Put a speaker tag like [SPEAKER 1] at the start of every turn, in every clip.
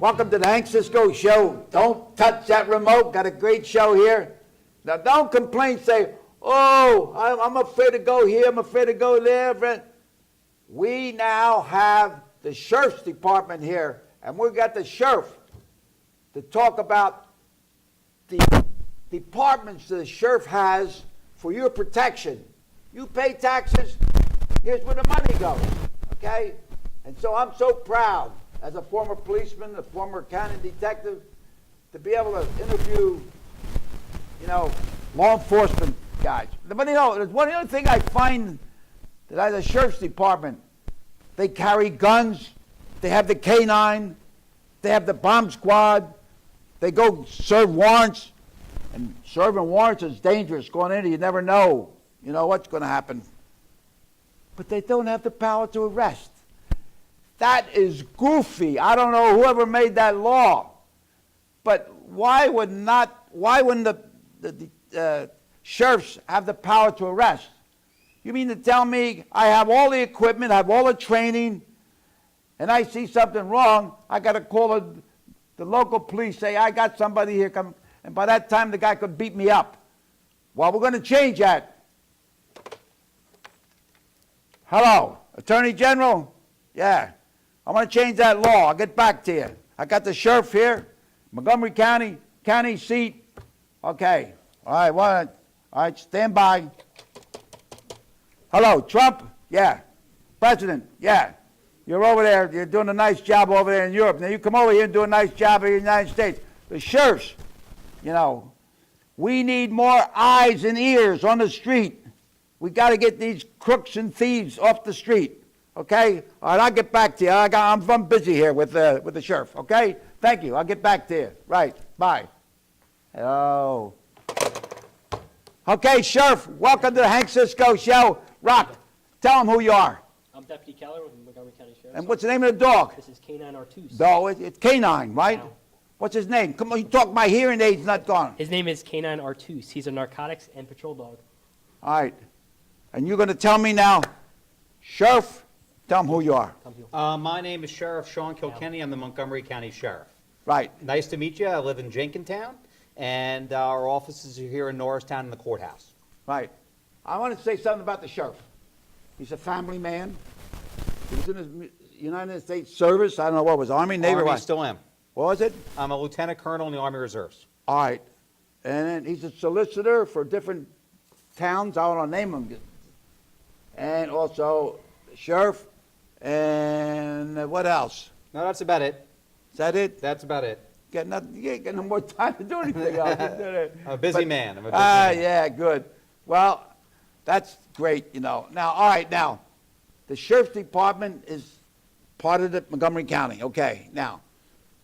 [SPEAKER 1] Welcome to the Cisco show. Don't touch that remote. Got a great show here. Now, don't complain. Say, oh, I'm afraid to go here. I'm afraid to go there. We now have the sheriff's department here, and we've got the sheriff to talk about the departments the sheriff has for your protection. You pay taxes, here's where the money goes, okay? And so I'm so proud, as a former policeman, a former county detective, to be able to interview, law enforcement guys. But there's one other thing I find that as a sheriff's department, they carry guns, they have the K-9, they have the bomb squad, they go serve warrants, and serving warrants is dangerous. Going in, you never know, what's going to happen. But they don't have the power to arrest. That is goofy. I don't know whoever made that law, but why wouldn't the sheriffs have the power to arrest? You mean to tell me I have all the equipment, I have all the training, and I see something wrong, I got to call the local police, say, I got somebody here, come, and by that time the guy could beat me up. Well, we're going to change that. Hello, Attorney General? Yeah, I want to change that law. I'll get back to you. I got the sheriff here, Montgomery County, county seat. Okay, all right, stand by. Hello, Trump? Yeah. President? Yeah. You're over there. You're doing a nice job over there in Europe. Now you come over here and do a nice job in the United States. The sheriffs, we need more eyes and ears on the street. We got to get these crooks and thieves off the street. Okay? All right, I'll get back to you. I'm busy here with the sheriff. Okay? Thank you. I'll get back to you. Right. Bye. Oh. Okay, Sheriff, welcome to the Cisco show. Rock, tell them who you are.
[SPEAKER 2] I'm Deputy Keller with Montgomery County Sheriff.
[SPEAKER 1] And what's the name of the dog?
[SPEAKER 2] This is K9 Artus.
[SPEAKER 1] No, it's K9, right?
[SPEAKER 2] No.
[SPEAKER 1] What's his name? Come on, you talk, my hearing aid's not gone.
[SPEAKER 2] His name is K9 Artus. He's a narcotics and patrol dog.
[SPEAKER 1] All right. And you're going to tell me now, Sheriff, tell them who you are.
[SPEAKER 3] My name is Sheriff Sean Kilkenny. I'm the Montgomery County Sheriff.
[SPEAKER 1] Right.
[SPEAKER 3] Nice to meet you. I live in Jenkintown, and our offices are here in Norristown in the courthouse.
[SPEAKER 1] Right. I want to say something about the sheriff. He's a family man. He was in his United States service. I don't know what it was, Army, Navy,
[SPEAKER 3] Army,
[SPEAKER 1] what?
[SPEAKER 3] still am.
[SPEAKER 1] What was it?
[SPEAKER 3] I'm a lieutenant colonel in the Army Reserves.
[SPEAKER 1] All right. And then he's a solicitor for different towns. I don't want to name them. And also sheriff. And what else?
[SPEAKER 3] No, that's about it.
[SPEAKER 1] Is that it?
[SPEAKER 3] That's about it.
[SPEAKER 1] You ain't got no more time to do anything else.
[SPEAKER 3] I'm a busy man. I'm a busy man.
[SPEAKER 1] Yeah, good. Well, that's great, Now, all right, now, the sheriff's department is part of the Montgomery County. Okay, now,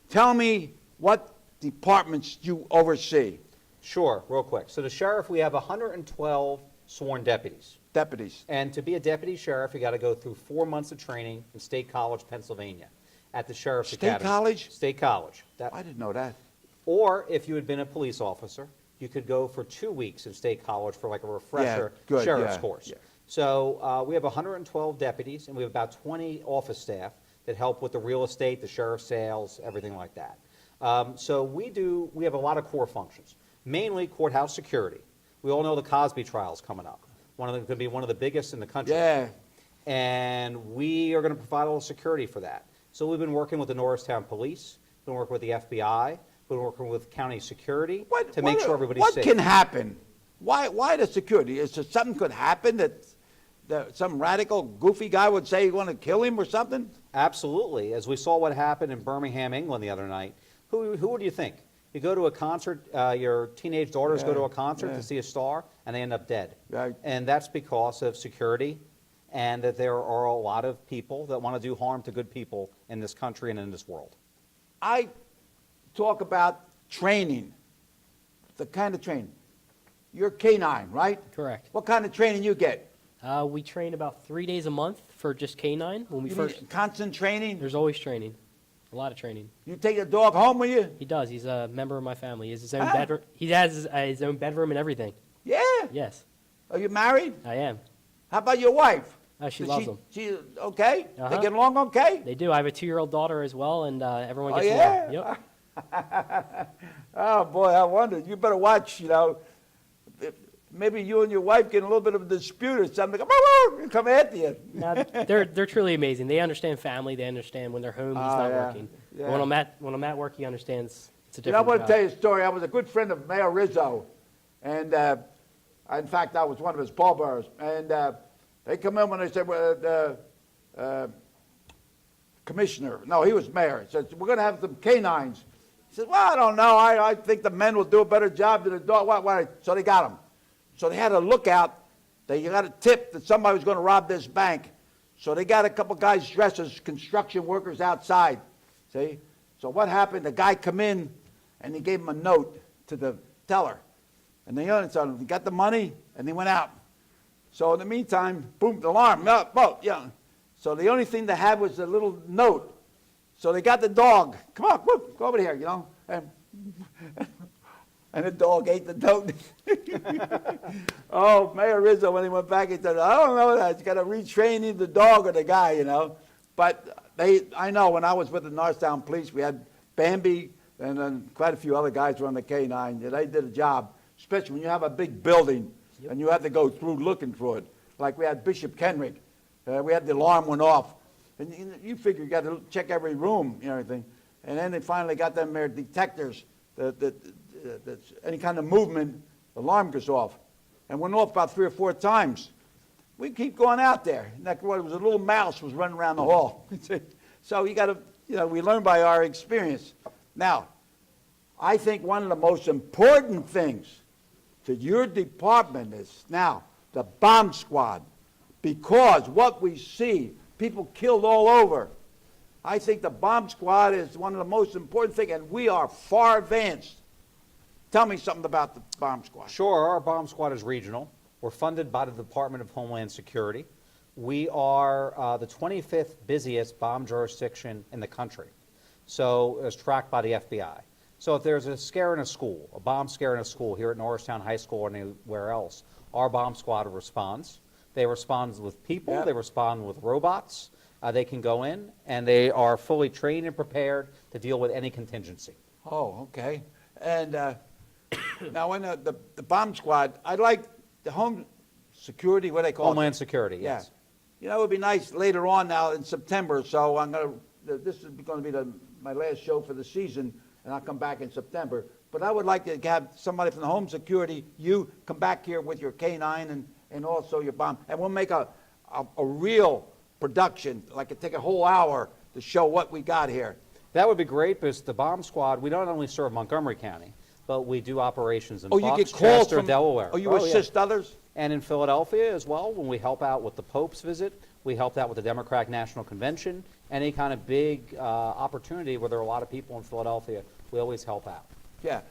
[SPEAKER 1] tell me what departments you oversee.
[SPEAKER 3] Sure, real quick. So the sheriff, we have 112 sworn deputies.
[SPEAKER 1] Deputies.
[SPEAKER 3] And to be a deputy sheriff, you got to go through 4 months of training in State College, Pennsylvania, at the Sheriff's Academy.
[SPEAKER 1] State College?
[SPEAKER 3] State College.
[SPEAKER 1] I didn't know that.
[SPEAKER 3] Or if you had been a police officer, you could go for 2 weeks in State College for like a refresher sheriff's course.
[SPEAKER 1] Yeah.
[SPEAKER 3] So we have 112 deputies, and we have about 20 office staff that help with the real estate, the sheriff's sales, everything like that. So we have a lot of core functions, mainly courthouse security. We all know the Cosby trial is coming up. Going to be one of the biggest in the country.
[SPEAKER 1] Yeah.
[SPEAKER 3] And we are going to provide all the security for that. So we've been working with the Norristown Police, been working with the FBI, been working with county security to make sure everybody's safe.
[SPEAKER 1] What can happen? Why the security? Is there something could happen that some radical, goofy guy would say you want to kill him or something?
[SPEAKER 3] Absolutely. As we saw what happened in Birmingham, England the other night, who do you think? You go to a concert, your teenage daughters go to a concert to see a star, and they end up dead.
[SPEAKER 1] Right.
[SPEAKER 3] And that's because of security, and that there are a lot of people that want to do harm to good people in this country and in this world.
[SPEAKER 1] I talk about training, the kind of training. You're K9, right?
[SPEAKER 2] Correct.
[SPEAKER 1] What kind of training you get?
[SPEAKER 2] We train about 3 days a month for just K9. When we
[SPEAKER 1] You
[SPEAKER 2] first,
[SPEAKER 1] mean constant training?
[SPEAKER 2] there's always training, a lot of training.
[SPEAKER 1] You take the dog home with you?
[SPEAKER 2] He does. He's a member of my family. He has his own
[SPEAKER 1] Ah.
[SPEAKER 2] bedroom. He has his own bedroom and everything.
[SPEAKER 1] Yeah.
[SPEAKER 2] Yes,
[SPEAKER 1] Are you married?
[SPEAKER 2] I am.
[SPEAKER 1] How about your wife?
[SPEAKER 2] She
[SPEAKER 1] Does
[SPEAKER 2] loves them.
[SPEAKER 1] She okay? They
[SPEAKER 2] Uh-huh.
[SPEAKER 1] get along okay?
[SPEAKER 2] They do. I have a 2-year-old daughter as well, and everyone
[SPEAKER 1] Oh,
[SPEAKER 2] gets
[SPEAKER 1] yeah?
[SPEAKER 2] along. Yep.
[SPEAKER 1] Oh, boy, I wonder. You better watch, if maybe you and your wife get in a little bit of a dispute or something. Come after you.
[SPEAKER 2] No, they're truly amazing. They understand family. They understand when they're home, he's not
[SPEAKER 1] yeah,
[SPEAKER 2] working.
[SPEAKER 1] yeah.
[SPEAKER 2] When I'm at work, he understands it's a
[SPEAKER 1] I
[SPEAKER 2] different
[SPEAKER 1] want to
[SPEAKER 2] job.
[SPEAKER 1] tell you a story. I was a good friend of Mayor Rizzo, and in fact, I was one of his pallbearers. And they come in when they said, well, commissioner, no, he was mayor. He said, we're going to have some canines. He said, well, I don't know. I think the men will do a better job than the dog. Why? So they got him. So they had a lookout. They got a tip that somebody was going to rob this bank. So they got a couple guys dressed as construction workers outside. See? So what happened? The guy come in, and he gave him a note to the teller. And they got the money, and they went out. So in the meantime, boom, the alarm. Yeah. So the only thing they had was a little note. So they got the dog. Come on, whoop, go over here, And the dog ate the note. Oh, Mayor Rizzo, when he went back, he said, I don't know that. You got to retrain either the dog or the guy, But I know when I was with the Norristown Police, we had Bambi and then quite a few other guys were on the K-9. They did a job, especially when you have a big building and you have to go through looking for it. Like we had Bishop Kenrick. We had the alarm went off. And you figure you got to check every room and everything. And then they finally got them their detectors that any kind of movement, the alarm goes off. And went off about 3 or 4 times. We keep going out there. And that was a little mouse was running around the hall. So you got to, we learn by our experience. Now, I think one of the most important things to your department is now the bomb squad. Because what we see, people killed all over. I think the bomb squad is one of the most important things, and we are far advanced. Tell me something about the bomb squad.
[SPEAKER 3] Sure, our bomb squad is regional. We're funded by the Department of Homeland Security. We are the 25th busiest bomb jurisdiction in the country, so as tracked by the FBI. So if there's a scare in a school, a bomb scare in a school here at Norristown High School or anywhere else, our bomb squad responds. They respond with people.
[SPEAKER 1] Yep.
[SPEAKER 3] They respond with robots. They can go in, and they are fully trained and prepared to deal with any contingency.
[SPEAKER 1] Oh, okay. And now in the bomb squad, I'd like the home security, what they call
[SPEAKER 3] Homeland
[SPEAKER 1] it?
[SPEAKER 3] Security, yes.
[SPEAKER 1] Yeah. It would be nice later on now in September, so this is going to be my last show for the season, and I'll come back in September. But I would like to have somebody from the home security, you come back here with your K-9 and also your bomb, and we'll make a real production, like it take a whole hour to show what we got here.
[SPEAKER 3] That would be great because the bomb squad, we don't only serve Montgomery County, but we do operations in
[SPEAKER 1] Oh, you
[SPEAKER 3] Bucks,
[SPEAKER 1] get calls
[SPEAKER 3] Chester,
[SPEAKER 1] from
[SPEAKER 3] Delaware.
[SPEAKER 1] Oh, you assist others?
[SPEAKER 3] And in Philadelphia as well, when we help out with the Pope's visit, we helped out with the Democratic National Convention, any kind of big opportunity where there are a lot of people in Philadelphia, we always help out.
[SPEAKER 1] Yeah.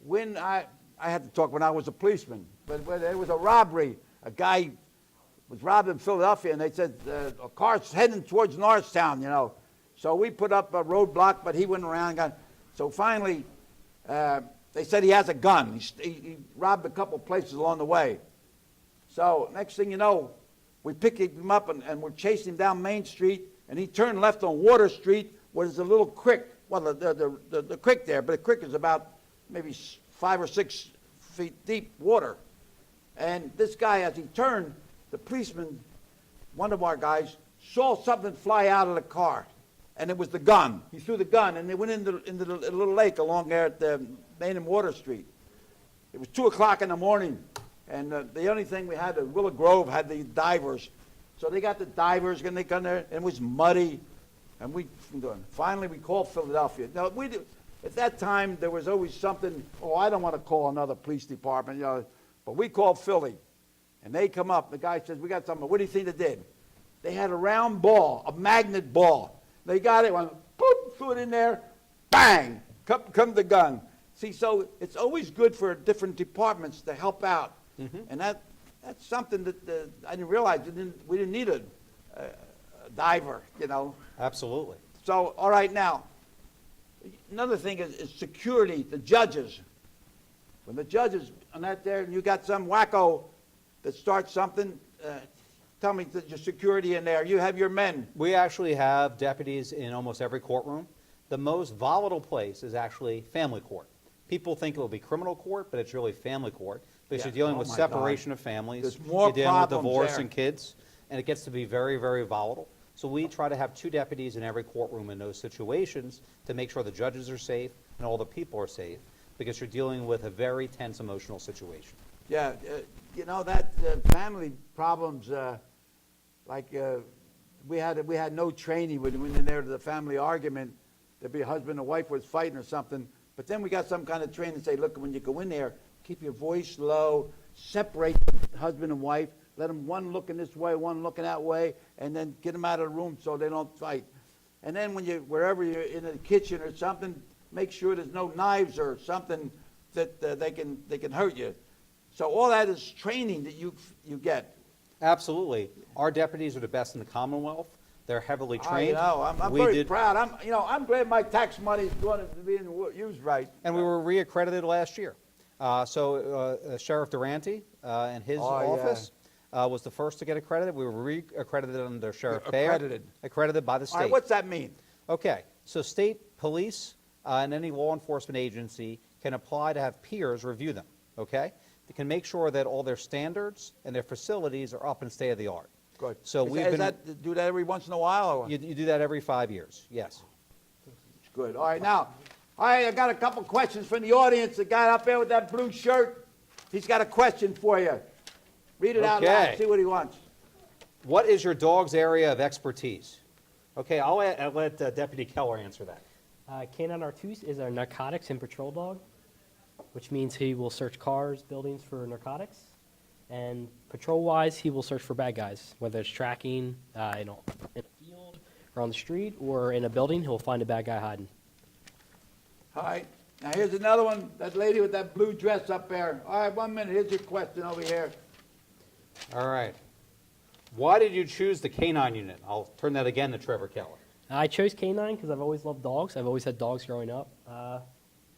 [SPEAKER 1] When I had to talk when I was a policeman, but when there was a robbery, a guy was robbed in Philadelphia, and they said a car's heading towards Norristown, So we put up a roadblock, but he went around and got. So finally, they said he has a gun. He robbed a couple places along the way. So next thing you know, we picked him up and we're chasing him down Main Street, and he turned left on Water Street, where there's a little creek. Well, the creek there, but the creek is about maybe 5 or 6 feet deep water. And this guy, as he turned, the policeman, one of our guys, saw something fly out of the car, and it was the gun. He threw the gun, and they went into the little lake along there at the Main and Water Street. It was 2 o'clock in the morning, and the only thing we had, Willow Grove had the divers. So they got the divers, and they come there, and it was muddy, and finally we called Philadelphia. Now, at that time, there was always something, I don't want to call another police department, but we called Philly. And they come up. The guy says, we got something. What do you think they did? They had a round ball, a magnet ball. They got it, went, boom, threw it in there, bang, come the gun. See, so it's always good for different departments to help out. Mm-hmm. And that's something that I didn't realize. We didn't need a diver,
[SPEAKER 3] Absolutely.
[SPEAKER 1] So, all right, now, another thing is security, the judges. When the judges are not there and you got some wacko that starts something, tell me your security in there. You have your men.
[SPEAKER 3] We actually have deputies in almost every courtroom. The most volatile place is actually family court. People think it will be criminal court, but it's really family court because
[SPEAKER 1] Yeah.
[SPEAKER 3] you're dealing
[SPEAKER 1] Oh
[SPEAKER 3] with
[SPEAKER 1] my
[SPEAKER 3] separation
[SPEAKER 1] God.
[SPEAKER 3] of families.
[SPEAKER 1] There's more
[SPEAKER 3] you're dealing with
[SPEAKER 1] problems
[SPEAKER 3] divorce
[SPEAKER 1] there.
[SPEAKER 3] and kids, and it gets to be very, very volatile. So we try to have 2 deputies in every courtroom in those situations to make sure the judges are safe and all the people are safe because you're dealing with a very tense emotional situation.
[SPEAKER 1] Yeah, you know that family problems. We had no training when we went in there to the family argument. There'd be a husband and wife was fighting or something. But then we got some kind of training to say, look, when you go in there, keep your voice low, separate the husband and wife, let them one looking this way, one looking that way, and then get them out of the room so they don't fight. And then wherever you're in the kitchen or something, make sure there's no knives or something that they can hurt you. So all that is training that you get.
[SPEAKER 3] Absolutely. Our deputies are the best in the Commonwealth. They're heavily trained.
[SPEAKER 1] I know. I'm
[SPEAKER 3] We
[SPEAKER 1] very
[SPEAKER 3] did-
[SPEAKER 1] proud. I'm glad my tax money is going to be used right.
[SPEAKER 3] And we were reaccredited last year. Sheriff Durante and his
[SPEAKER 1] Oh, yeah.
[SPEAKER 3] office was the first to get accredited. We were reaccredited under Sheriff Baer.
[SPEAKER 1] Accredited.
[SPEAKER 3] Accredited by the
[SPEAKER 1] All
[SPEAKER 3] state.
[SPEAKER 1] right, what's that mean?
[SPEAKER 3] Okay, so state police and any law enforcement agency can apply to have peers review them, okay? They can make sure that all their standards and their facilities are up and state of the art.
[SPEAKER 1] Good.
[SPEAKER 3] So
[SPEAKER 1] Is
[SPEAKER 3] we've
[SPEAKER 1] that-
[SPEAKER 3] been,
[SPEAKER 1] is that, do that every once in a while? Or?
[SPEAKER 3] you do that every 5 years, yes.
[SPEAKER 1] Good. All right, now, all right, I got a couple questions from the audience. The guy up there with that blue shirt, he's got a question for you. Read it out loud,
[SPEAKER 3] Okay.
[SPEAKER 1] see what he wants.
[SPEAKER 3] What is your dog's area of expertise? Okay, I'll let Deputy Keller answer that.
[SPEAKER 2] Canine Artus is our narcotics and patrol dog, which means he will search cars, buildings for narcotics. And patrol-wise, he will search for bad guys, whether it's tracking in a field or on the street or in a building, he'll find a bad guy hiding.
[SPEAKER 1] All right, now here's another one, that lady with that blue dress up there. All right, 1 minute, here's your question over here.
[SPEAKER 3] All right. Why did you choose the canine unit? I'll turn that again to Trevor Keller.
[SPEAKER 2] I chose canine because I've always loved dogs. I've always had dogs growing up.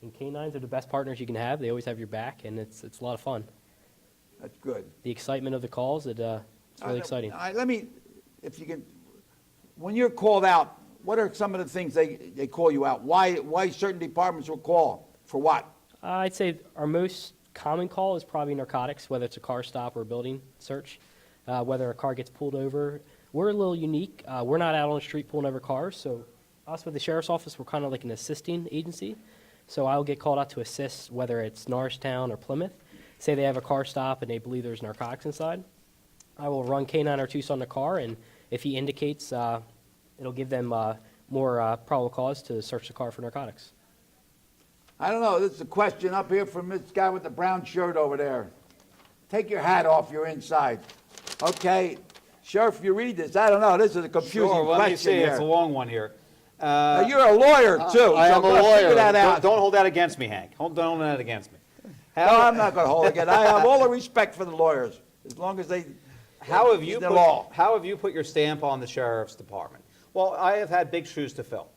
[SPEAKER 2] And canines are the best partners you can have. They always have your back, and it's a lot of fun.
[SPEAKER 1] That's good.
[SPEAKER 2] The excitement of the calls, it's really exciting.
[SPEAKER 1] All right, let me, if you can, when you're called out, what are some of the things they call you out? Why certain departments will call? For what?
[SPEAKER 2] I'd say our most common call is probably narcotics, whether it's a car stop or a building search, whether a car gets pulled over. We're a little unique. We're not out on the street pulling over cars, so us with the sheriff's office, we're kind of like an assisting agency. So I'll get called out to assist, whether it's Norristown or Plymouth. Say they have a car stop and they believe there's narcotics inside. I will run Canine Artus on the car, and if he indicates, it'll give them more probable cause to search the car for narcotics.
[SPEAKER 1] I don't know, this is a question up here from this guy with the brown shirt over there. Take your hat off, you're inside. Okay, Sheriff, you read this, I don't know, this is a confusing
[SPEAKER 3] Sure, let me
[SPEAKER 1] question
[SPEAKER 3] see.
[SPEAKER 1] here.
[SPEAKER 3] It's a long one here.
[SPEAKER 1] Now, you're a lawyer, too.
[SPEAKER 3] I
[SPEAKER 1] so
[SPEAKER 3] am a
[SPEAKER 1] go
[SPEAKER 3] lawyer.
[SPEAKER 1] Figure that out.
[SPEAKER 3] Don't hold that against me, Hank. Don't hold that against me.
[SPEAKER 1] No, I'm not going to hold it again. I have all the respect for the lawyers, as long as they
[SPEAKER 3] How have you
[SPEAKER 1] the law.
[SPEAKER 3] put your stamp on the sheriff's department? Well, I have had big shoes to fill.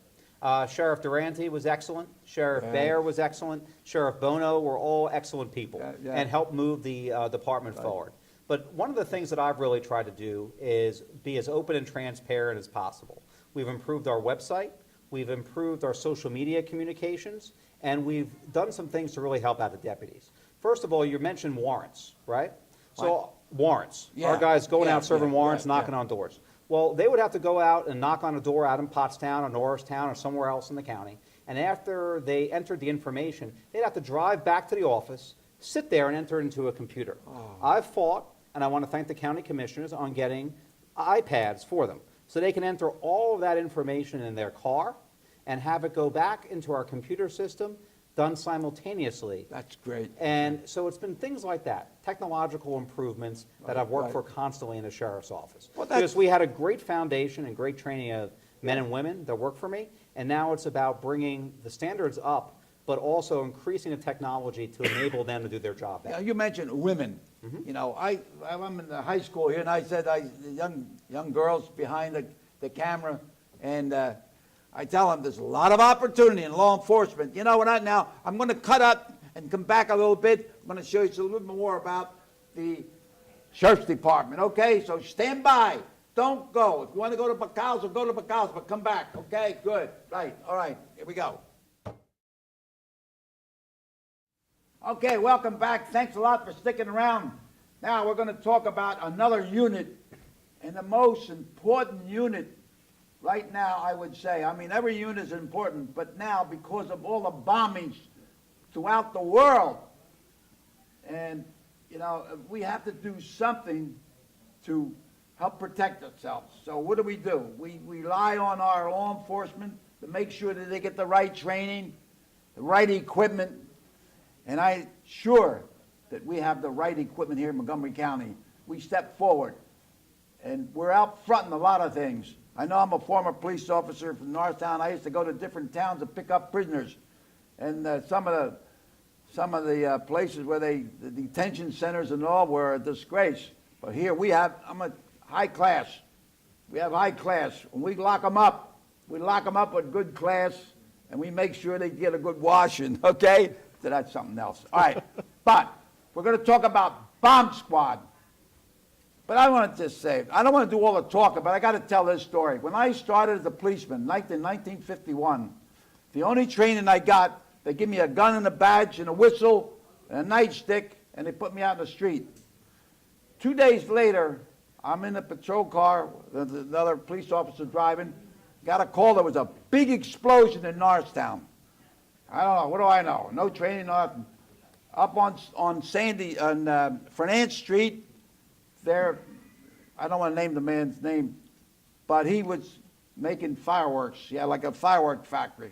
[SPEAKER 3] Sheriff Durante was excellent. Sheriff
[SPEAKER 1] Right.
[SPEAKER 3] Baer was excellent. Sheriff Bono were all excellent people
[SPEAKER 1] Yeah.
[SPEAKER 3] and helped move the department forward. But one of the things that I've really tried to do is be as open and transparent as possible. We've improved our website. We've improved our social media communications. And we've done some things to really help out the deputies. First of all, you mentioned warrants, right? So warrants.
[SPEAKER 1] Yeah.
[SPEAKER 3] Our guys going
[SPEAKER 1] Yeah,
[SPEAKER 3] out serving
[SPEAKER 1] yeah,
[SPEAKER 3] warrants,
[SPEAKER 1] yeah,
[SPEAKER 3] knocking
[SPEAKER 1] yeah.
[SPEAKER 3] on doors. Well, they would have to go out and knock on a door out in Pottstown or Norristown or somewhere else in the county. And after they entered the information, they'd have to drive back to the office, sit there and enter into a computer. I've fought, and I want to thank the county commissioners on getting iPads for them. So they can enter all of that information in their car and have it go back into our computer system, done simultaneously.
[SPEAKER 1] That's great.
[SPEAKER 3] And so it's been things like that, technological improvements that I've worked
[SPEAKER 1] right.
[SPEAKER 3] for constantly in the sheriff's office.
[SPEAKER 1] Well, that's-
[SPEAKER 3] Because we had a great foundation and great training of men and women that work for me, and now it's about bringing the standards up, but also increasing the technology to enable them to do their job
[SPEAKER 1] Yeah,
[SPEAKER 3] better.
[SPEAKER 1] you mentioned women.
[SPEAKER 3] Mm-hmm.
[SPEAKER 1] You know, I'm in the high school here, and I said young girls behind the camera, and I tell them there's a lot of opportunity in law enforcement. You know what? Now I'm going to cut up and come back a little bit. I'm going to show you a little bit more about the Sheriff's Department, okay? So stand by. Don't go. If you want to go to Bacal's, go to Bacal's, but come back, okay? Good. Right. All right. Here we go. Okay, welcome back. Thanks a lot for sticking around. Now we're going to talk about another unit, and the most important unit right now, I would say. I mean, every unit is important, but now because of all the bombings throughout the world, and, you know, we have to do something to help protect ourselves. So what do? We rely on our law enforcement to make sure that they get the right training, the right equipment, and I'm sure that we have the right equipment here in Montgomery County. We step forward, and we're out front in a lot of things. I know I'm a former police officer from Northtown. I used to go to different towns to pick up prisoners, and some of the places where the detention centers and all were a disgrace. But here I'm a high class. We have high class. When we lock them up with good class, and we make sure they get a good washing, okay? So that's something else. All right, but we're going to talk about Bomb Squad. But I want to just say, I don't want to do all the talking, but I got to tell this story. When I started as a policeman in 1951, the only training I got, they give me a gun and a badge and a whistle and a nightstick, and they put me out in the street. 2 days later, I'm in a patrol car, there's another police officer driving, got a call there was a big explosion in Norristown. I don't know, what do I know? No training, nothing. Up on Fernand Street, there, I don't want to name the man's name, but he was making fireworks, like a firework factory.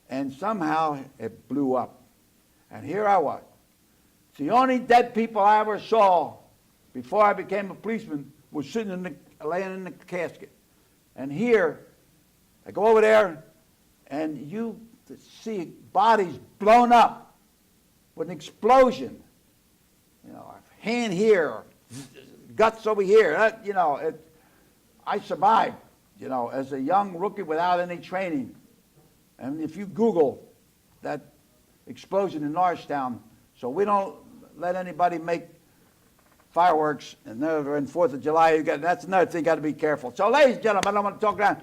[SPEAKER 1] And somehow it blew up. And here I was. The only dead people I ever saw before I became a policeman was laying in the casket. And here, I go over there, and you see bodies blown up with an explosion. You know, a hand here, guts over here. I survived, as a young rookie without any training. And if you Google that explosion in Norristown, so we don't let anybody make fireworks, and then 4th of July, that's another thing you got to be careful. So, ladies and gentlemen, I don't want to talk around.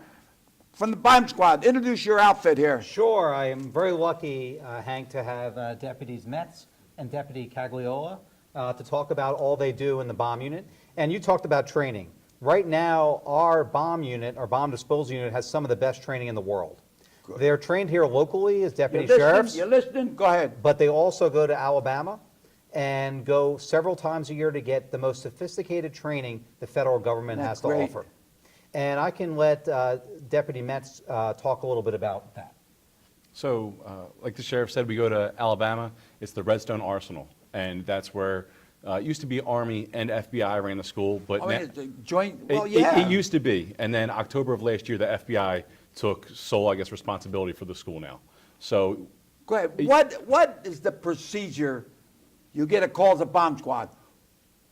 [SPEAKER 1] From the Bomb Squad, introduce your outfit here.
[SPEAKER 3] Sure, I am very lucky, Hank, to have Deputies Metz and Deputy Cagliola to talk about all they do in the bomb unit. And you talked about training. Right now, our bomb unit, our bomb disposal unit, has some of the best training in the world. Good. They're trained here locally as deputy sheriffs.
[SPEAKER 1] You're listening? Go ahead.
[SPEAKER 3] But they also go to Alabama and go several times a year to get the most sophisticated training the federal government has to offer. And I can let Deputy Metz talk a little bit about that.
[SPEAKER 4] So, like the sheriff said, we go to Alabama. It's the Redstone Arsenal, and that's where it used to be Army and FBI ran the school. But
[SPEAKER 1] it's a joint. Well,
[SPEAKER 4] it used to be, and then October of last year, the FBI took sole, responsibility for the school now. So,
[SPEAKER 1] go ahead. What is the procedure? You get a call as a bomb squad.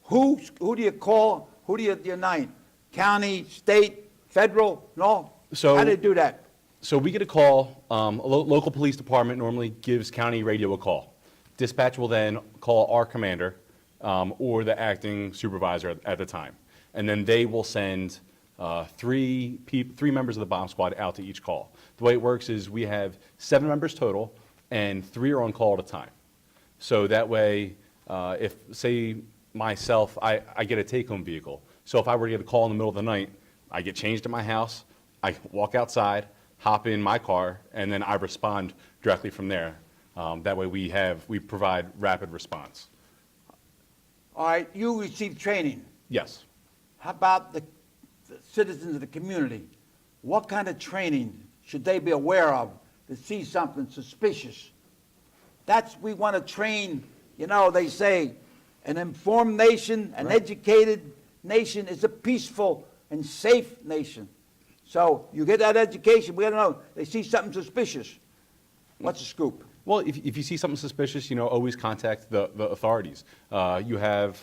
[SPEAKER 1] Who do you call? Who do you unite? County, state, federal? No?
[SPEAKER 4] So,
[SPEAKER 1] how do you do that?
[SPEAKER 4] So we get a call. A local police department normally gives county radio a call. Dispatch will then call our commander or the acting supervisor at the time. And then they will send three members of the bomb squad out to each call. The way it works is we have 7 members total, and 3 are on call at a time. So that way, if, say, myself, I get a take-home vehicle. So if I were to get a call in the middle of the night, I get changed at my house, I walk outside, hop in my car, and then I respond directly from there. That way we provide rapid response.
[SPEAKER 1] All right, you receive training.
[SPEAKER 4] Yes.
[SPEAKER 1] How about the citizens of the community? What kind of training should they be aware of to see something suspicious? We want to train, they say, an informed nation, an educated nation is a peaceful and safe nation. So you get that education, we got to know, they see something suspicious. What's the scoop?
[SPEAKER 4] Well, if you see something suspicious, always contact the authorities. You have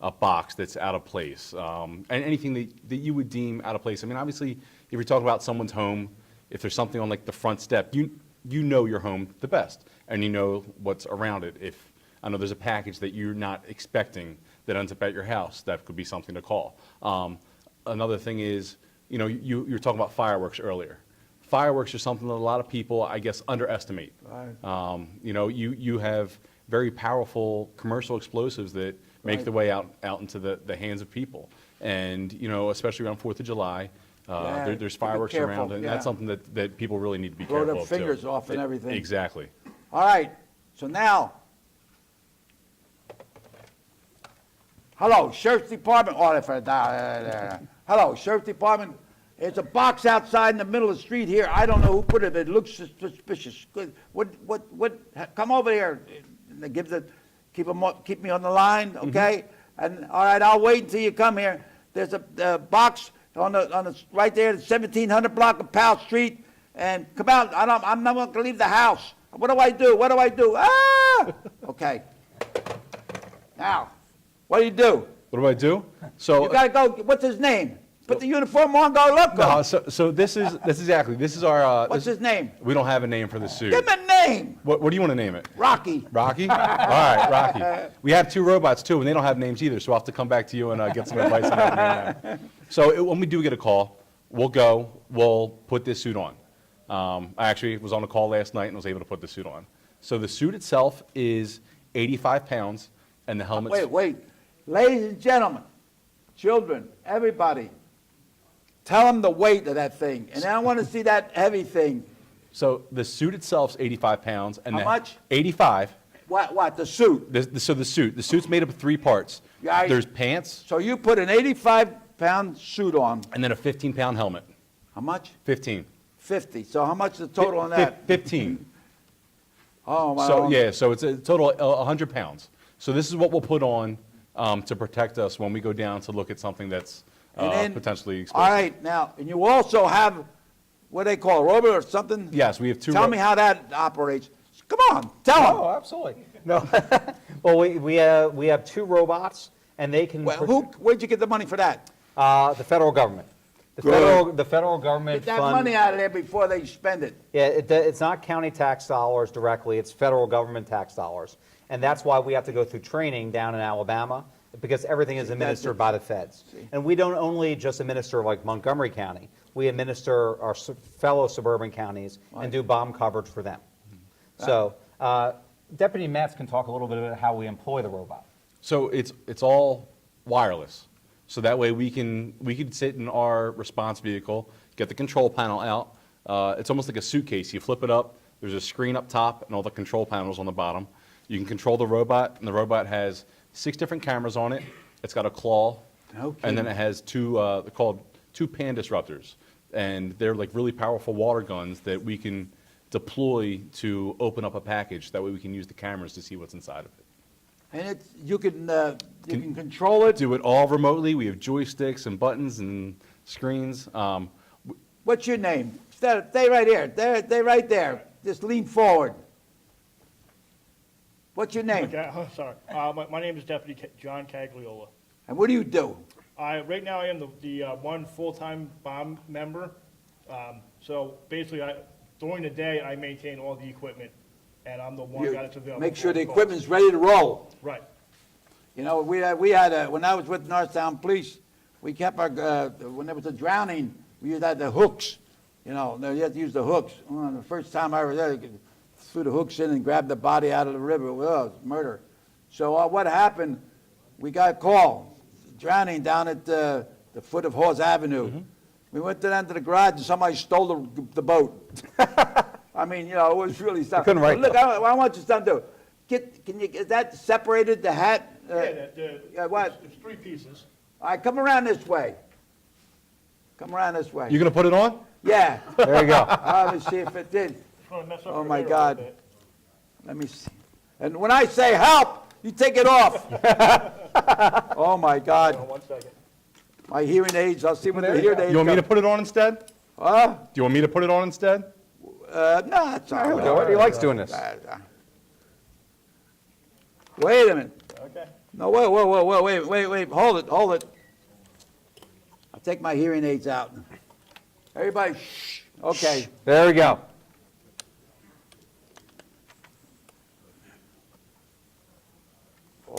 [SPEAKER 4] a box that's out of place, and anything that you would deem out of place. I mean, obviously, if you're talking about someone's home, if there's something on like the front step, you know your home the best, and you know what's around it. If I know there's a package that you're not expecting that ends up at your house, that could be something to call. Another thing is, you know, you were talking about fireworks earlier. Fireworks are something that a lot of people, I guess, underestimate.
[SPEAKER 1] Right.
[SPEAKER 4] You know, you have very powerful commercial explosives that make
[SPEAKER 1] Right.
[SPEAKER 4] their way out into the hands of people. And, you know, especially around 4th of July,
[SPEAKER 1] Yeah,
[SPEAKER 4] there's
[SPEAKER 1] be
[SPEAKER 4] fireworks
[SPEAKER 1] careful,
[SPEAKER 4] around, and
[SPEAKER 1] yeah.
[SPEAKER 4] that's something that people really need to be
[SPEAKER 1] Blow
[SPEAKER 4] careful
[SPEAKER 1] their
[SPEAKER 4] of, too.
[SPEAKER 1] fingers off and everything.
[SPEAKER 4] Exactly.
[SPEAKER 1] All right, so now, hello, Sheriff's Department, hello, Sheriff's Department, there's a box outside in the middle of the street here, I don't know who put it, it looks suspicious. Good. Come over here, keep me on the line, okay? And, all right, I'll wait until you come here. There's a box on the, right there, the 1700 block of Powell Street, and come out, I'm not gonna leave the house. What do I do? What do I do? Ah! Okay. Now, what do you do?
[SPEAKER 4] What do I do? So
[SPEAKER 1] You gotta go, what's his name? Put the uniform on, go look
[SPEAKER 4] no,
[SPEAKER 1] him.
[SPEAKER 4] so this is our.
[SPEAKER 1] What's his name?
[SPEAKER 4] We don't have a name for the suit.
[SPEAKER 1] Give him a name.
[SPEAKER 4] What do you want to name it?
[SPEAKER 1] Rocky.
[SPEAKER 4] Rocky? All right, Rocky. We have 2 robots, too, and they don't have names either, so I'll have to come back to you and get some advice on how to name them. So when we do get a call, we'll put this suit on. I actually was on a call last night and was able to put the suit on. So the suit itself is 85 pounds, and the helmet's...
[SPEAKER 1] Wait. Ladies and gentlemen, children, everybody, tell them the weight of that thing. And I want to see that heavy thing.
[SPEAKER 4] So the suit itself's 85 pounds. And
[SPEAKER 1] How much?
[SPEAKER 4] 85.
[SPEAKER 1] What, the suit?
[SPEAKER 4] So the suit's made up of 3 parts.
[SPEAKER 1] Yeah,
[SPEAKER 4] There's pants,
[SPEAKER 1] So you put an 85-pound suit on.
[SPEAKER 4] and then a 15-pound helmet.
[SPEAKER 1] How much?
[SPEAKER 4] 15.
[SPEAKER 1] 50. So how much is the total on that?
[SPEAKER 4] 15.
[SPEAKER 1] Oh, my.
[SPEAKER 4] So, yeah, so it's a total of 100 pounds. So this is what we'll put on to protect us when we go down to look at something that's
[SPEAKER 1] And then-
[SPEAKER 4] potentially
[SPEAKER 1] All
[SPEAKER 4] explosive.
[SPEAKER 1] right, now, and you also have, what they call, a robot or something?
[SPEAKER 4] Yes, we have 2.
[SPEAKER 1] Tell me how that operates. Come on, tell
[SPEAKER 3] Oh, absolutely. No. Well, we have 2 robots, and they can.
[SPEAKER 1] them. Where'd you get the money for that?
[SPEAKER 3] The federal government. The federal government
[SPEAKER 1] Get that
[SPEAKER 3] fund.
[SPEAKER 1] money out of there before they spend it.
[SPEAKER 3] Yeah, it's not county tax dollars directly, it's federal government tax dollars. And that's why we have to go through training down in Alabama, because everything is administered by the feds. And we don't only just administer like Montgomery County, we administer our fellow suburban counties and do bomb coverage for them. So Deputy Matz can talk a little bit about how we employ the robot.
[SPEAKER 4] So it's all wireless. So that way we can sit in our response vehicle, get the control panel out. It's almost like a suitcase. You flip it up, there's a screen up top and all the control panels on the bottom. You can control the robot, and the robot has 6 different cameras on it. It's got a claw,
[SPEAKER 1] Okay.
[SPEAKER 4] and then it has 2, they're called 2 pan disruptors. And they're like really powerful water guns that we can deploy to open up a package. That way we can use the cameras to see what's inside of it.
[SPEAKER 1] And you can control it.
[SPEAKER 4] Do it all remotely. We have joysticks and buttons and screens.
[SPEAKER 1] What's your name? Stay right here. Stay right there. Just lean forward. What's your name?
[SPEAKER 5] Okay, oh, sorry. My name is Deputy John Cagliola.
[SPEAKER 1] And what do you do?
[SPEAKER 5] Right now, I am the one full-time bomb member. So basically, during the day, I maintain all the equipment, and I'm the one guy that's available.
[SPEAKER 1] Make
[SPEAKER 5] for
[SPEAKER 1] sure
[SPEAKER 5] all
[SPEAKER 1] the
[SPEAKER 5] calls.
[SPEAKER 1] equipment's ready to roll.
[SPEAKER 5] Right.
[SPEAKER 1] You know, when I was with Northtown Police, we kept our, when there was a drowning, we used the hooks. You know, you had to use the hooks. Well, the first time I was there, you threw the hooks in and grabbed the body out of the river. Well, it was murder. So what happened, we got a call, drowning down at the foot of Hawes Avenue.
[SPEAKER 4] Mm-hmm.
[SPEAKER 1] We went down to the garage and somebody stole the boat. I mean, you know, it was really something.
[SPEAKER 3] couldn't write
[SPEAKER 1] Look, I want you to do. Is that separated, the hat?
[SPEAKER 5] Yeah,
[SPEAKER 1] what?
[SPEAKER 5] There's 3 pieces.
[SPEAKER 1] All right, come around this way. Come around this way.
[SPEAKER 4] You gonna put it on?
[SPEAKER 1] Yeah.
[SPEAKER 3] There you go.
[SPEAKER 1] Let me see if it did.
[SPEAKER 5] Just wanna mess up
[SPEAKER 1] Oh,
[SPEAKER 5] your
[SPEAKER 1] my
[SPEAKER 5] hair a
[SPEAKER 1] God.
[SPEAKER 5] little bit.
[SPEAKER 1] Let me see. And when I say help, you take it off. Oh, my
[SPEAKER 5] Hold
[SPEAKER 1] God.
[SPEAKER 5] on 1 second.
[SPEAKER 1] My hearing aids, I'll see when the hearing aids
[SPEAKER 4] You want me to
[SPEAKER 1] come.
[SPEAKER 4] put it on instead? Do
[SPEAKER 1] Huh?
[SPEAKER 4] you want me to put it on instead?
[SPEAKER 1] No, it's all right.
[SPEAKER 3] He likes doing this.
[SPEAKER 1] Wait a minute.
[SPEAKER 5] Okay.
[SPEAKER 1] No, wait, hold it. I'll take my hearing aids out. Everybody, shh. Okay.
[SPEAKER 3] There we go.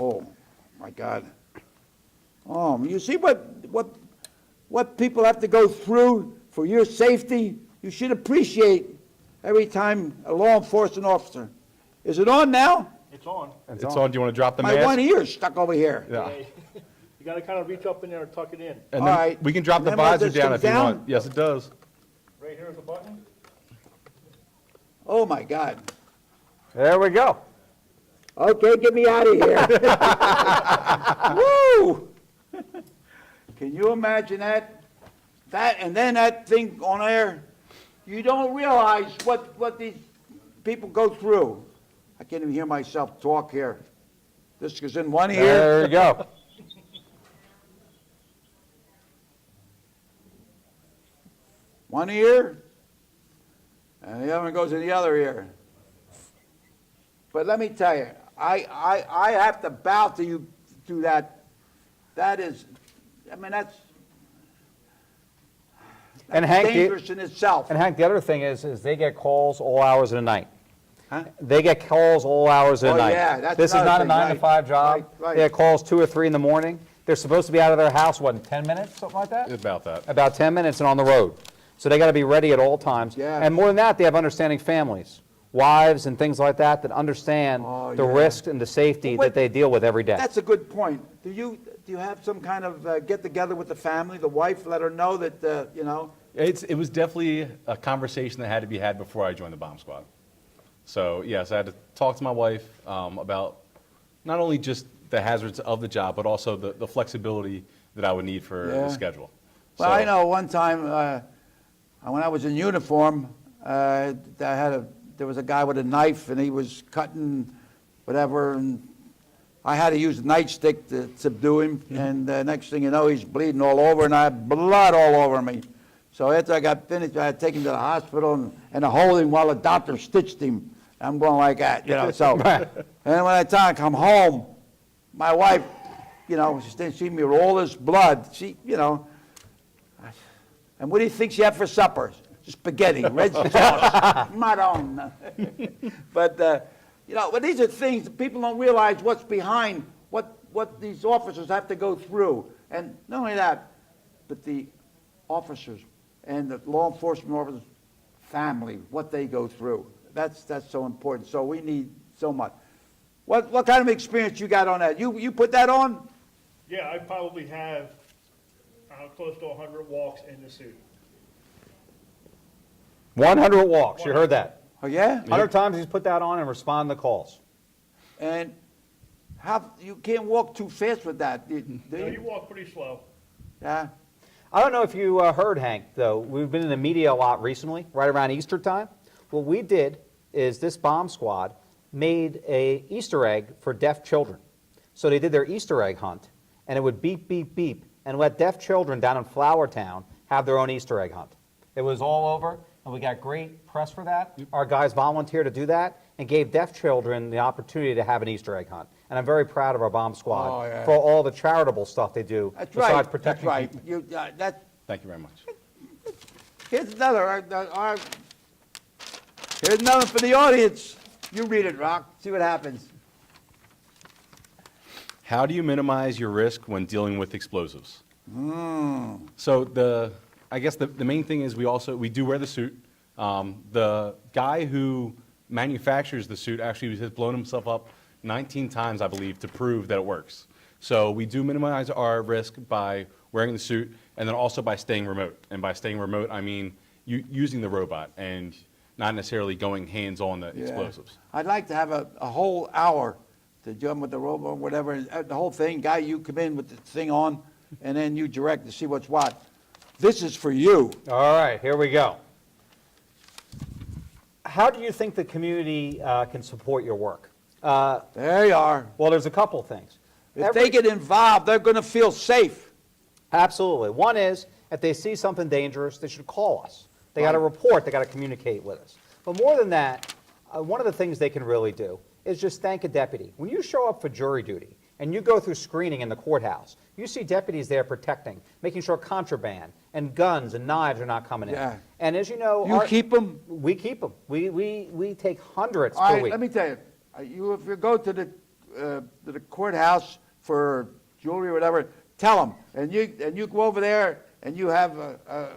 [SPEAKER 1] Oh, my God. You see what people have to go through for your safety? You should appreciate every time a law enforcement officer. Is it on now?
[SPEAKER 5] It's on.
[SPEAKER 4] It's on. Do you want to drop the
[SPEAKER 1] My
[SPEAKER 4] mask?
[SPEAKER 1] one ear's stuck over here.
[SPEAKER 4] Yeah.
[SPEAKER 5] You gotta kind of reach up in there and tuck it in.
[SPEAKER 4] And
[SPEAKER 1] All
[SPEAKER 4] then
[SPEAKER 1] right.
[SPEAKER 4] we can drop
[SPEAKER 1] And
[SPEAKER 4] the
[SPEAKER 1] then what,
[SPEAKER 4] visor
[SPEAKER 1] this
[SPEAKER 4] down
[SPEAKER 1] comes
[SPEAKER 4] if you
[SPEAKER 1] down?
[SPEAKER 4] want. Yes, it does.
[SPEAKER 5] Right here is a button.
[SPEAKER 1] Oh, my God.
[SPEAKER 3] There we go.
[SPEAKER 1] Okay, get me out of here. Woo! Can you imagine that? That, and then that thing on air, you don't realize what these people go through. I can't even hear myself talk here. This is in one ear.
[SPEAKER 3] There you go.
[SPEAKER 1] One ear, and the other one goes in the other ear. But let me tell you, I have to bow to you to that. That is, I mean, that's
[SPEAKER 3] And Hank,
[SPEAKER 1] dangerous in itself.
[SPEAKER 3] the other thing is they get calls all hours of the night.
[SPEAKER 1] Huh?
[SPEAKER 3] They get calls all hours of the
[SPEAKER 1] Oh,
[SPEAKER 3] night.
[SPEAKER 1] yeah, that's
[SPEAKER 3] this is
[SPEAKER 1] another
[SPEAKER 3] not a
[SPEAKER 1] thing,
[SPEAKER 3] 9 to 5
[SPEAKER 1] right,
[SPEAKER 3] job.
[SPEAKER 1] right.
[SPEAKER 3] They get calls 2 or 3 in the morning. They're supposed to be out of their house, what, in 10 minutes, something like that?
[SPEAKER 4] About that.
[SPEAKER 3] About 10 minutes and on the road. So they got to be ready at all times.
[SPEAKER 1] Yeah.
[SPEAKER 3] And more than that, they have understanding families, wives and things like that understand
[SPEAKER 1] Oh,
[SPEAKER 3] the
[SPEAKER 1] yeah.
[SPEAKER 3] risk and the safety
[SPEAKER 1] But
[SPEAKER 3] that they deal with every day.
[SPEAKER 1] That's a good point. Do you have some kind of get together with the family, the wife, let her know that you know?
[SPEAKER 4] It was definitely a conversation that had to be had before I joined the bomb squad. So yes, I had to talk to my wife about not only just the hazards of the job, but also the flexibility that I would need for
[SPEAKER 1] Yeah.
[SPEAKER 4] the schedule.
[SPEAKER 1] Well,
[SPEAKER 4] So-
[SPEAKER 1] I know one time when I was in uniform, there was a guy with a knife and he was cutting whatever, and I had to use a nightstick to subdue him. And next thing you know, he's bleeding all over, and I had blood all over me. So after I got finished, I had to take him to the hospital and hold him while the doctor stitched him. I'm going like that, you know. So, and when I time I come home, my wife, you know, she didn't see me with all this blood. She, you know, and what do you think she had for supper? Spaghetti, red sauce, Madonna. But, you know, but these are things that people don't realize what's behind what these officers have to go through. And not only that, but the officers and the law enforcement officers' family, what they go through. That's so important. So we need so much. What kind of experience you got on that? You put that on?
[SPEAKER 5] Yeah, I probably have close to 100 walks in the suit.
[SPEAKER 3] 100 walks, you heard that.
[SPEAKER 1] Oh, yeah?
[SPEAKER 3] 100 times he's put that on and respond to calls.
[SPEAKER 1] And you can't walk too fast with that, do
[SPEAKER 5] No,
[SPEAKER 1] you?
[SPEAKER 5] you walk pretty slow.
[SPEAKER 1] Yeah.
[SPEAKER 3] I don't know if you heard, Hank, though. We've been in the media a lot recently, right around Easter time. What we did is this bomb squad made a Easter egg for deaf children. So they did their Easter egg hunt, and it would beep, beep, beep, and let deaf children down in Flower Town have their own Easter egg hunt. It was all over, and we got great press for that. Our guys volunteered to do that and gave deaf children the opportunity to have an Easter egg hunt. And I'm very proud of our bomb squad
[SPEAKER 1] Oh, yeah.
[SPEAKER 3] for all the charitable stuff they do
[SPEAKER 1] That's
[SPEAKER 3] besides
[SPEAKER 1] right. That's
[SPEAKER 3] protecting
[SPEAKER 1] right.
[SPEAKER 3] people.
[SPEAKER 4] Thank you very much.
[SPEAKER 1] Here's another. Here's another for the audience. You read it, Rock. See what happens.
[SPEAKER 4] How do you minimize your risk when dealing with explosives? So I guess the main thing is we do wear the suit. The guy who manufactures the suit actually has blown himself up 19 times, I believe, to prove that it works. So we do minimize our risk by wearing the suit and then also by staying remote. And by staying remote, I mean using the robot and not necessarily going hands-on the
[SPEAKER 1] Yeah.
[SPEAKER 4] explosives.
[SPEAKER 1] I'd like to have a whole hour to jump with the robot or whatever. And, the whole thing, guy, you come in with the thing on, and then you direct to see what's what. This is for you.
[SPEAKER 3] All right, here we go. How do you think the community can support your work?
[SPEAKER 1] There you are.
[SPEAKER 3] Well, there's a couple things.
[SPEAKER 1] If they get involved, they're going to feel safe.
[SPEAKER 3] Absolutely. One is, if they see something dangerous, they should call us. They got to
[SPEAKER 1] Right.
[SPEAKER 3] report, they got to communicate with us. But more than that, one of the things they can really do is just thank a deputy. When you show up for jury duty and you go through screening in the courthouse, you see deputies there protecting, making sure contraband and guns and knives are not coming in.
[SPEAKER 1] Yeah.
[SPEAKER 3] And as you know,
[SPEAKER 1] You keep them?
[SPEAKER 3] We keep them. We take hundreds
[SPEAKER 1] All
[SPEAKER 3] per
[SPEAKER 1] right,
[SPEAKER 3] week.
[SPEAKER 1] let me tell you, if you go to the courthouse for jewelry or whatever, tell them. And you go over there and you have a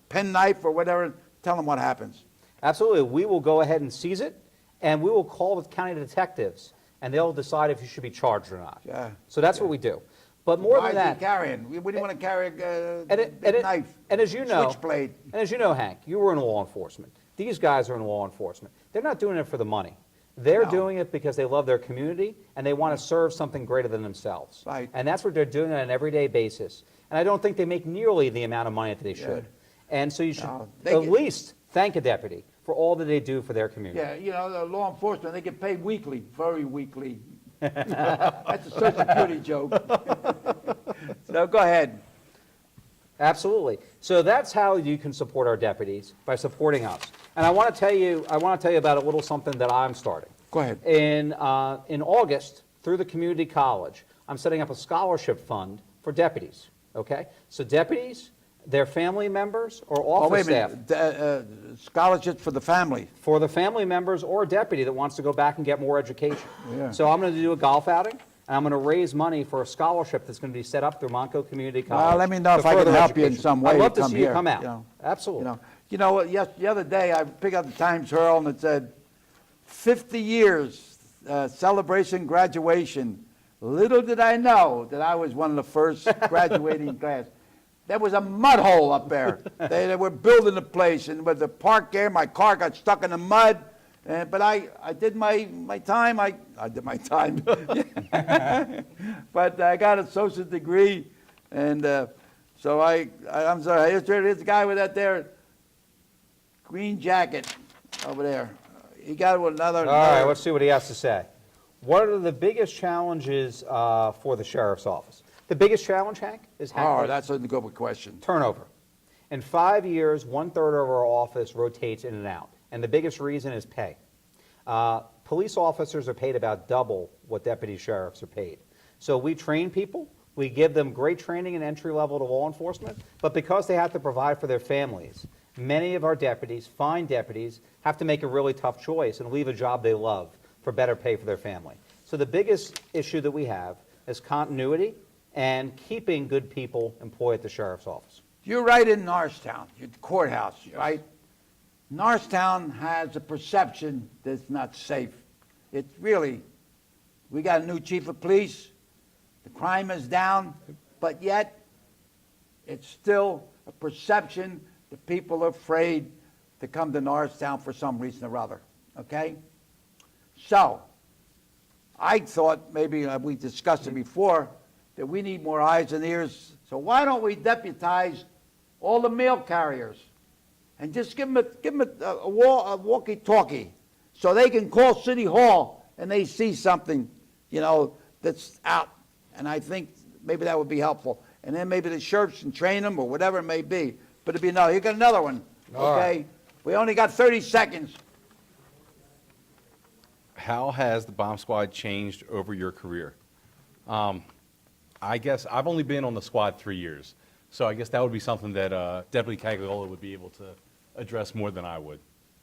[SPEAKER 1] penknife or whatever, tell them what happens.
[SPEAKER 3] Absolutely. We will go ahead and seize it, and we will call the county detectives, and they'll decide if you should be charged or not.
[SPEAKER 1] Yeah.
[SPEAKER 3] So that's what we do. But more
[SPEAKER 1] Why
[SPEAKER 3] than
[SPEAKER 1] is
[SPEAKER 3] that,
[SPEAKER 1] he carrying? We didn't want to carry a
[SPEAKER 3] and
[SPEAKER 1] knife.
[SPEAKER 3] and as you know,
[SPEAKER 1] Switchblade.
[SPEAKER 3] and as you know, Hank, you were in law enforcement. These guys are in law enforcement. They're not doing it for the money. They're
[SPEAKER 1] No.
[SPEAKER 3] doing it because they love their community and they want to serve something greater than themselves.
[SPEAKER 1] Right.
[SPEAKER 3] And that's what they're doing on an everyday basis. And I don't think they make nearly the amount of money that they should. And so you should
[SPEAKER 1] No,
[SPEAKER 3] at
[SPEAKER 1] they get-
[SPEAKER 3] least thank a deputy for all that they do for their community.
[SPEAKER 1] Yeah, you know, the law enforcement, they get paid weekly, very weekly. That's a Social Security joke. So go ahead.
[SPEAKER 3] Absolutely. So that's how you can support our deputies, by supporting us. And I want to tell you about a little something that I'm starting.
[SPEAKER 1] Go ahead.
[SPEAKER 3] In August, through the community college, I'm setting up a scholarship fund for deputies. Okay? So deputies, their family members, or
[SPEAKER 1] Oh,
[SPEAKER 3] office
[SPEAKER 1] wait a
[SPEAKER 3] staff.
[SPEAKER 1] minute. Scholarships for the family.
[SPEAKER 3] For the family members or a deputy that wants to go back and get more education.
[SPEAKER 1] Yeah.
[SPEAKER 3] So I'm going to do a golf outing, and I'm going to raise money for a scholarship that's going to be set up through Montco Community College.
[SPEAKER 1] Well, let me know
[SPEAKER 3] to
[SPEAKER 1] if I can
[SPEAKER 3] further
[SPEAKER 1] help you in
[SPEAKER 3] education.
[SPEAKER 1] some way
[SPEAKER 3] I'd love to
[SPEAKER 1] come
[SPEAKER 3] see
[SPEAKER 1] here,
[SPEAKER 3] you come out.
[SPEAKER 1] you know.
[SPEAKER 3] Absolutely.
[SPEAKER 1] You know what, yes, the other day I picked up the Times Herald and it said, 50 years celebration graduation. Little did I know that I was one of the first graduating class. There was a mud hole up there. They were building the place, and with the park there, my car got stuck in the mud. But I did my time. I did my time. But I got a associate degree, and so I'm sorry. Here's the guy with that there green jacket over there. He got another.
[SPEAKER 3] All right, let's see what he has to say. What are the biggest challenges for the sheriff's office? The biggest challenge, Hank, is
[SPEAKER 1] Oh, that's a good question.
[SPEAKER 3] turnover. In 5 years, 1/3 of our office rotates in and out, and the biggest reason is pay. Police officers are paid about double what deputy sheriffs are paid. So we train people, we give them great training and entry level to law enforcement, but because they have to provide for their families, many of our deputies, fine deputies, have to make a really tough choice and leave a job they love for better pay for their family. So the biggest issue that we have is continuity and keeping good people employed at the sheriff's office.
[SPEAKER 1] You're right in Norristown, your courthouse, right? Norristown has a perception that it's not safe. It's really, we got a new chief of police, the crime is down, but yet it's still a perception that people are afraid to come to Norristown for some reason or other, okay? So, I thought, maybe we discussed it before, that we need more eyes and ears. So why don't we deputize all the mail carriers and just give them a walkie-talkie so they can call City Hall and they see something, you know, that's out. And I think maybe that would be helpful. And then maybe the sheriffs can train them or whatever it may be. But it'd be no, you got another one,
[SPEAKER 3] All
[SPEAKER 1] okay?
[SPEAKER 3] right.
[SPEAKER 1] We only got 30 seconds.
[SPEAKER 4] How has the bomb squad changed over your career? I guess I've only been on the squad 3 years, so I guess that would be something that Deputy Cagliola would be able to address more than I would.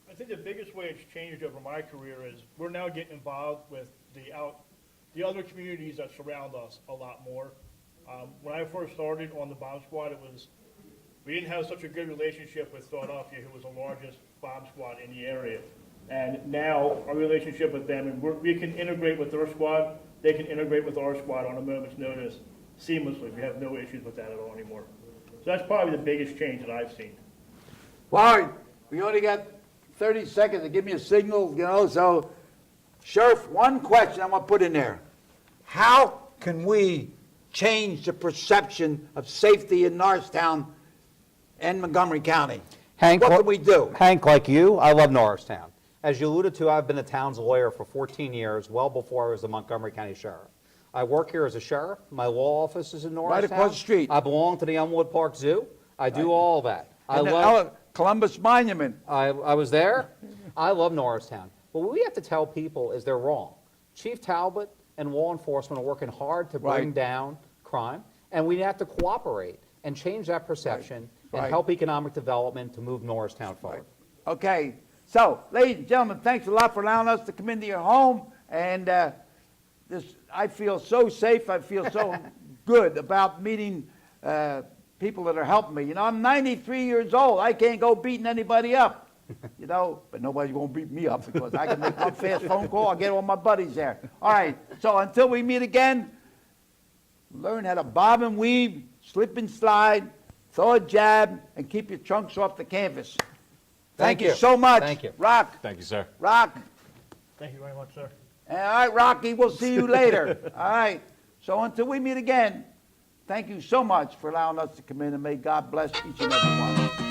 [SPEAKER 5] I think the biggest way it's changed over my career is we're now getting involved with the other communities that surround us a lot more. When I first started on the bomb squad, we didn't have such a good relationship with Philadelphia, who was the largest bomb squad in the area. And now our relationship with them, and we can integrate with their squad, they can integrate with our squad on a moment's notice seamlessly. We have no issues with that at all anymore. So that's probably the biggest change that I've seen.
[SPEAKER 1] Well, we only got 30 seconds to give me a signal, you know, so Sheriff, one question I want to put in there. How can we change the perception of safety in Norristown and Montgomery County?
[SPEAKER 3] Hank,
[SPEAKER 1] What can we do?
[SPEAKER 3] Hank, like you, I love Norristown. As you alluded to, I've been the town's lawyer for 14 years, well before I was the Montgomery County Sheriff. I work here as a sheriff. My law office is in Norristown.
[SPEAKER 1] across the street.
[SPEAKER 3] I belong to the Elmwood Park Zoo. I do all that.
[SPEAKER 1] And the Columbus Monument.
[SPEAKER 3] I was there. I love Norristown. What we have to tell people is they're wrong. Chief Talbot and law enforcement are working hard to bring
[SPEAKER 1] Right.
[SPEAKER 3] down crime, and we have to cooperate and change that perception and
[SPEAKER 1] Right.
[SPEAKER 3] help economic development to move Norristown forward.
[SPEAKER 1] Okay, so, ladies and gentlemen, thanks a lot for allowing us to come into your home, and I feel so safe, I feel so good about meeting people that are helping me. You know, I'm 93 years old. I can't go beating anybody up, you know, but nobody's going to beat me up because I can make one fast phone call. I'll get all my buddies there. All right, so until we meet again, learn how to bob and weave, slip and slide, throw a jab, and keep your trunks off the canvas. Thank you so much.
[SPEAKER 3] Thank you.
[SPEAKER 1] Rock.
[SPEAKER 4] Thank you, sir.
[SPEAKER 1] Rock.
[SPEAKER 5] Thank you very much, sir.
[SPEAKER 1] All right, Rocky, we'll see you later. All right. So until we meet again, thank you so much for allowing us to come in, and may God bless each and every one.